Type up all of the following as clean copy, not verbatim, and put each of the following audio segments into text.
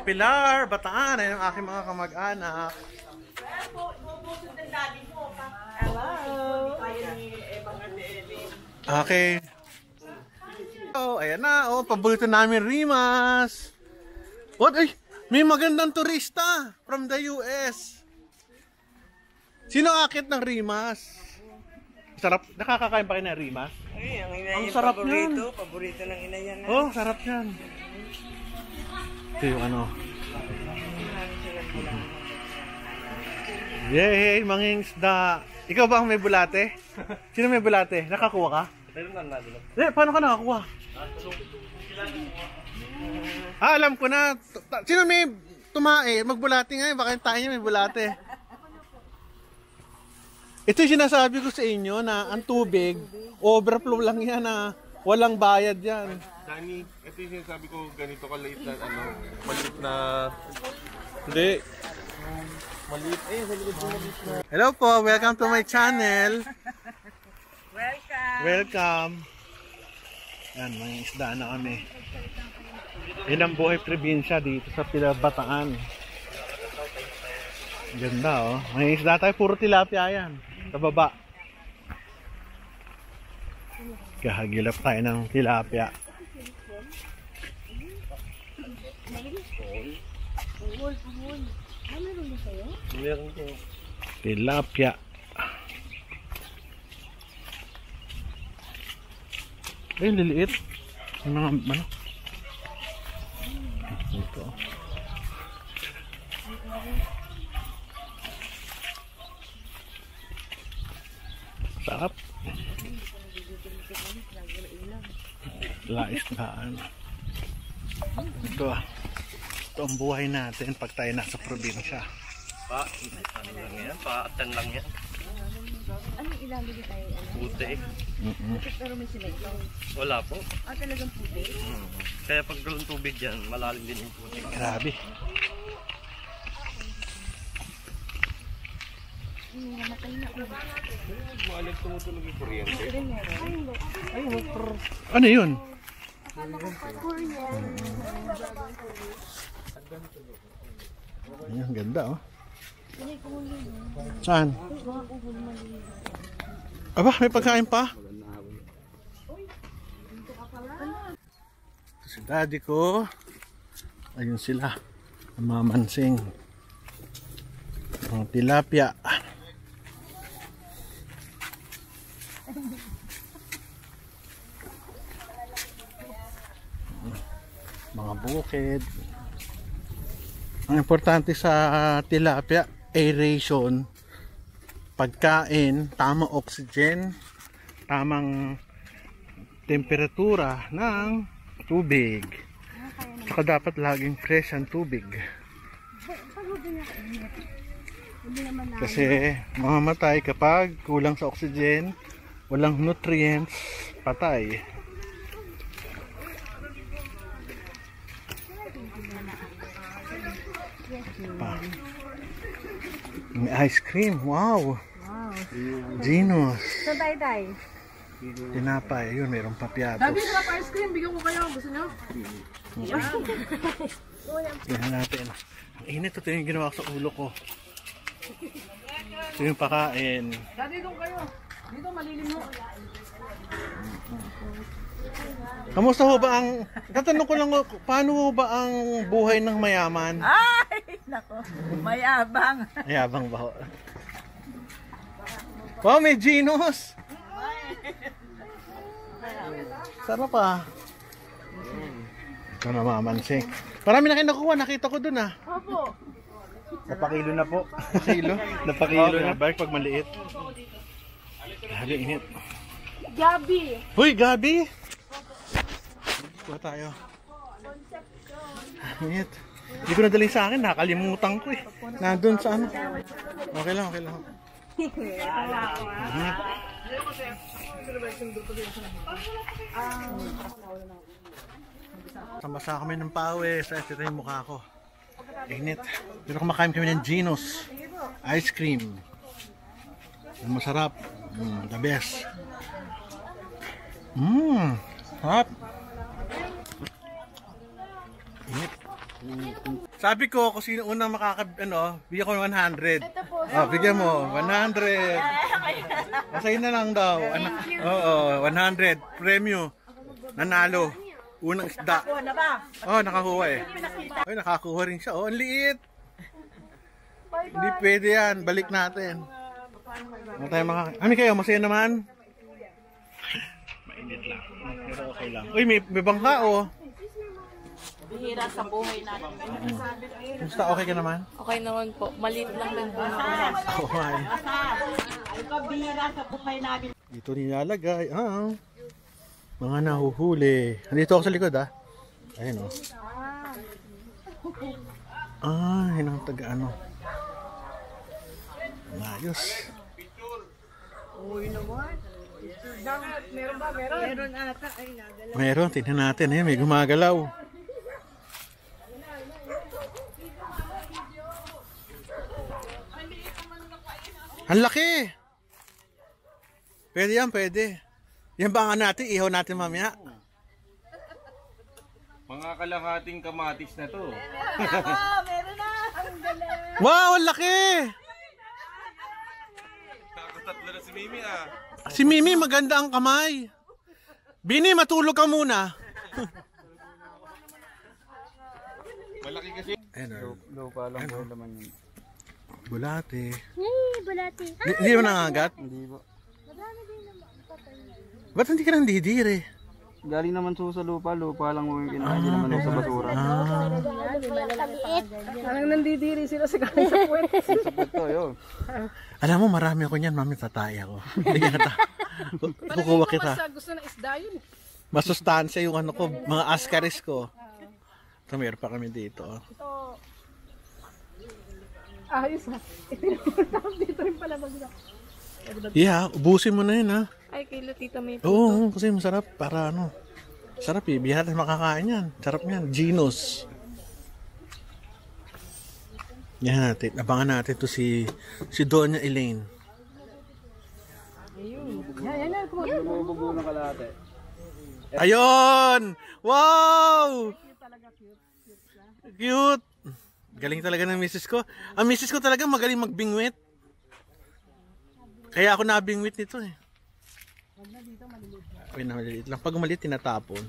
Pilar, Bataan. Ayan ang aking mga kamag-anak. Okay. Oh, ayan na. Oh, paborito namin Rimas. What? Ay, may magandang turista from the US. Sino akit ng Rimas? Sarap. Nakakakain pa kayo ng Rimas? Ay, ang sarap paborito, yan. Paborito ng ina yan. Oh, sarap yan. Ito yung ano. Yay, mangingisda. Ikaw ba ang may bulate? Sino may bulate? Nakakuha ka? Paano ka nakakuha? Alam ko na. Sino may tumae? Magbulate nga. Baka yung tayo niya may bulate. Ito yung sinasabi ko sa inyo na ang tubig, overflow lang yan na walang bayad yan. Dani, ito yung sinasabi ko, ganito kaliit na, maliit na, hindi, maliit, Hello po, welcome to my channel. Welcome. Welcome. Yan, may isda na kami. Yan ang buhay probinsya dito sa Bataan. Ganda oh. May isda tayo, puro tilapia yan. Sa baba. Kahagilap tayo ng tilapia. Tilapia. Ay, liliit. Yung mga ano. Ito. Sarap. Laisdaan. Ito ah. Ito ang buhay natin pag tayo nasa probinsya. ano lang yan, paatan lang yan. Anong ilalagay tayo? Putik. Pero may simento. Wala po. Talagang puti? Kaya pag galong tubig yan, malalim din yung putik. Grabe. Namatay na ako. Maalit tumutulog yung kuryente. Ano yun? Ayan, ganda oh. Saan? Aba, may pagkain pa? Si daddy ko. Ayun sila. Mamansing. Ang tilapia. Mga bukid. Ang importante sa tilapia, aeration, pagkain, tamang oxygen, tamang temperatura ng tubig. Saka dapat laging fresh ang tubig. Kasi mamamatay kapag kulang sa oxygen, walang nutrients, patay. May ice cream, wow! Ginos. So, tay-tay. Tinapay, yun, mayroong papiatos. Sabi ko pa ice cream, bigyan ko kayo. Gusto nyo? Tingnan natin. Ang init, ito yung ginawa ko sa ulo ko. Ito yung pakain. Sabi ko kayo. Dito malilim mo. Kamusta ho ba ang... Tatanong ko lang, paano ho ba ang buhay ng mayaman? Ay, nako. Mayabang. Mayabang ba ho? Wow, may Ginos! Sarap ah. Ito na mamansing. Marami na kayo nakuha, nakita ko dun ah. Opo. Napakilo na po. Kilo? Napakilo na. Balik pag maliit. Grabe, init. Gabi. Uy, Gabi! Kuha tayo. Init. Hindi ko nadaling sa akin, nakalimutan ko eh. Nandun sa ano. Okay lang, okay lang. Init. Basa kami ng pawis. Ito yung mukha ko. Init. Pero kumakain kami ng Ginos. Ice cream. Masarap. The best. Sarap. Init. Sabi ko, kung sino unang bigyan ko ng 100. Oh, bigyan mo, 100. Masaya na lang daw. Oo, 100. Premyo. Nanalo. Unang isda. Oh, nakakuha eh. Ay, nakakuha rin siya. Oh, ang liit. Hindi pwede yan. Balik natin. Ano kayo, masaya naman? Mainit lang. Pero okay lang. Uy, may bangka oh. Bihira sa buhay natin. Basta okay ka naman? Okay naman po. Maliit lang din po. Okay. Ikaw bihira sa buhay natin. Dito nilalagay mga nahuhuli. Nandito ako sa likod Ayun oh. Yun ang taga-ano. Ayos. Meron ba? Meron. Meron ata ay nagala. Meron, tingnan natin may gumagalaw. Ang laki! Pwede yan, pwede. Yan ba nga natin, ihaw natin mamaya. Mga kalahating kamatis na to. Meron na. Ang galing. Wow, ang laki! Tatlo na si Mimi Si Mimi, maganda ang kamay. Bini, matulog ka muna. Malaki kasi. Lupa lang po naman yun. Bulate. Bulati. Hindi mo nangagat? Hindi po. Ba't hindi ka nandidiri? Galing naman sa lupa lang po yung kinain. Hindi naman sa basura. Parang nandidiri sila sa galing sa puwet. Sa puto yun. Alam mo, marami ako niyan, mami, tatay ako. Hindi ka kukuha kita. Mas gusto ng isda yun. Masustansya yung ko, mga askaris ko. Ito, meron pa kami dito. Ayos ha. Dito rin pala magda. Yeah, ubusin mo na yun Ay, kay Tita May. Oo, kasi masarap para sarap bihira na makakain yan. Sarap yan, Ginos. Yan natin, abangan natin to si Doña Elaine. Bumubuo ng kalate. Ayun! Wow! Cute! Galing talaga ng misis ko. Ang misis ko talaga magaling magbingwit. Kaya ako nabingwit nito eh. Ay, maliliit lang. Pag maliit, tinatapon.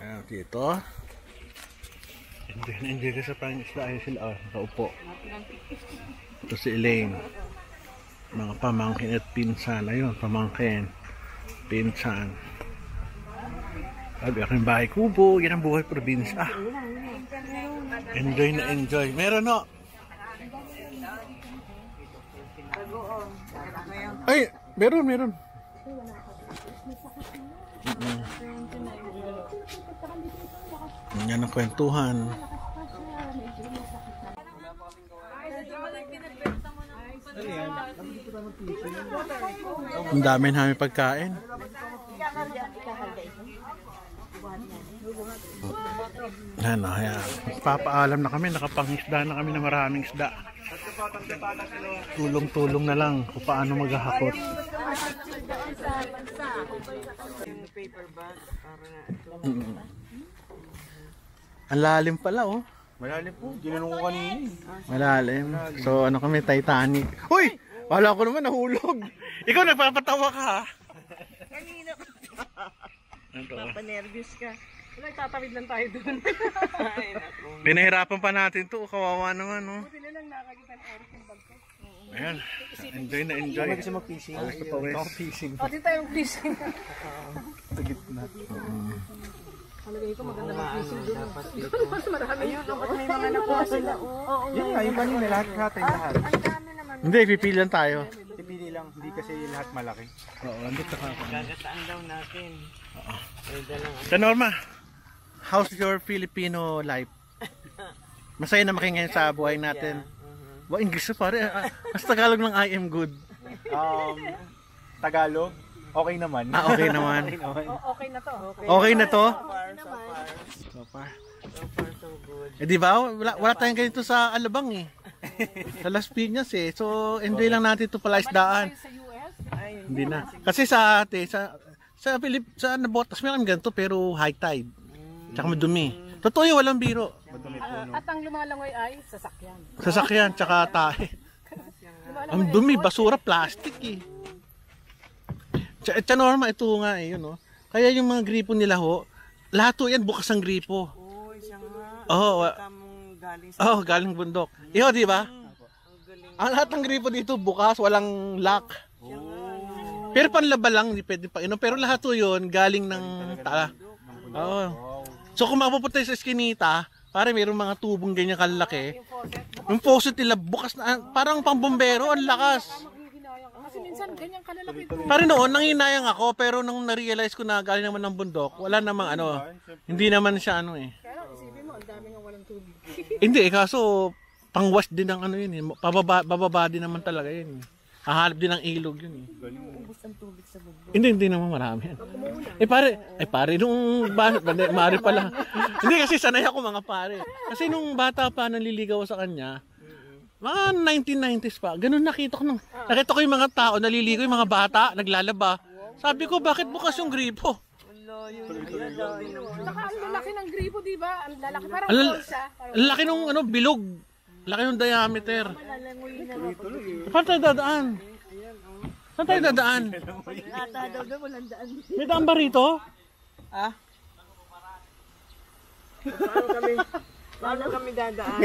Ayan, dito. Enjoy ka sa pangisla. Ayun sila, nakaupo. Ito si Elaine. Mga pamangkin at pinsan. Ayun, pamangkin. Pinsan. Sabi ako yung bahay kubo. Yan ang buhay probinsya. Enjoy na enjoy. Meron no? Ay, meron. Yan ang kwentuhan. Ang dami namin pagkain. Yan, ayan. Papaalam na kami, nakapangisda na kami na maraming isda. Tulong-tulong na lang kung paano maghahakot. Ang lalim pala oh. Malalim po. Ginanong ko kanina. Malalim. So ano kami, Titanic. Uy! Wala ko naman nahulog. Ikaw nagpapatawa ka ha? Kanina ko. Papanervyos ka. Wala, tatawid lang tayo doon. Pinahirapan pa natin to. Kawawa naman oh. Sila lang nakakita ng Eric yung bag ko. Ayan. Enjoy na enjoy. Kasi mag-fishing. Gusto pa wes. Fishing. O, dito tayong fishing. Sa gitna. Palagay ko maganda ng fishing doon. Mas marami yun. May mga nakuha sila. Oo. Yun nga, yung kanina lahat. Ang dami naman. Hindi, pipili lang tayo. Pipili lang. Hindi kasi lahat malaki. Oo, andito ka. Gagataan daw natin. Sa Norma, how's your Filipino life? Masaya na makinggan sa buhay natin. Wow, English na pare. Mas Tagalog ng I am good. Tagalog, okay naman. Okay naman. Okay na to. Okay na to? So So far. far. So good. Eh di ba? Wala tayong ganito sa Alabang eh. Sa Las Piñas eh. So enjoy lang natin ito pala isdaan. Sa US, Hindi na. Kasi sa Nabotas meron ganito pero high tide. Tsaka madumi. Totoo yung walang biro. At ang lumalangoy ay sasakyan. Sasakyan, tsaka tae. Ang dumi, basura, plastic eh. Norma, ito nga eh, yun, no? Kaya yung mga gripo nila ho, lahat ho yan bukas ang gripo. Uy, siya nga. Oo, Kamong galing sa... galing bundok. Iyo, di ba? Ang lahat ng gripo dito bukas, walang lock. Pero panlaba lang, hindi pwede pa inom. Pero lahat ho yun, galing ng tala. Oo. So kung mapupunta sa eskinita, pare mayroong mga tubong ganyan kalaki. Yung faucet nila bukas na, parang pambombero, ang lakas. Kasi minsan ganyan kalalaki ito. Pare noon, nanginayang ako, pero nung na-realize ko na galing naman ng bundok, wala namang hindi naman siya eh. Kaya isipin mo, ang dami nga walang tubig. Hindi kaso pang-wash din ng yun eh. Bababa din naman talaga yun eh. Hahalap din ng ilog yun eh. Ubus ang tubig sa bundok. Hindi naman marami yan. Pare, nung mari pala. Hindi kasi sanay ako mga pare. Kasi nung bata pa naliligaw sa kanya, mga 1990s pa, ganun nakita ko yung mga tao, naliligo yung mga bata, naglalaba. Sabi ko, bakit bukas yung gripo? Saka ang lalaki ng gripo, di ba? Ang lalaki, parang Ang ball siya. laki nung bilog. Laki ng diameter. Saan tayo dadaan? Saan tayo dadaan? Ata daw walang daan. May daan ba rito? Paano kami dadaan?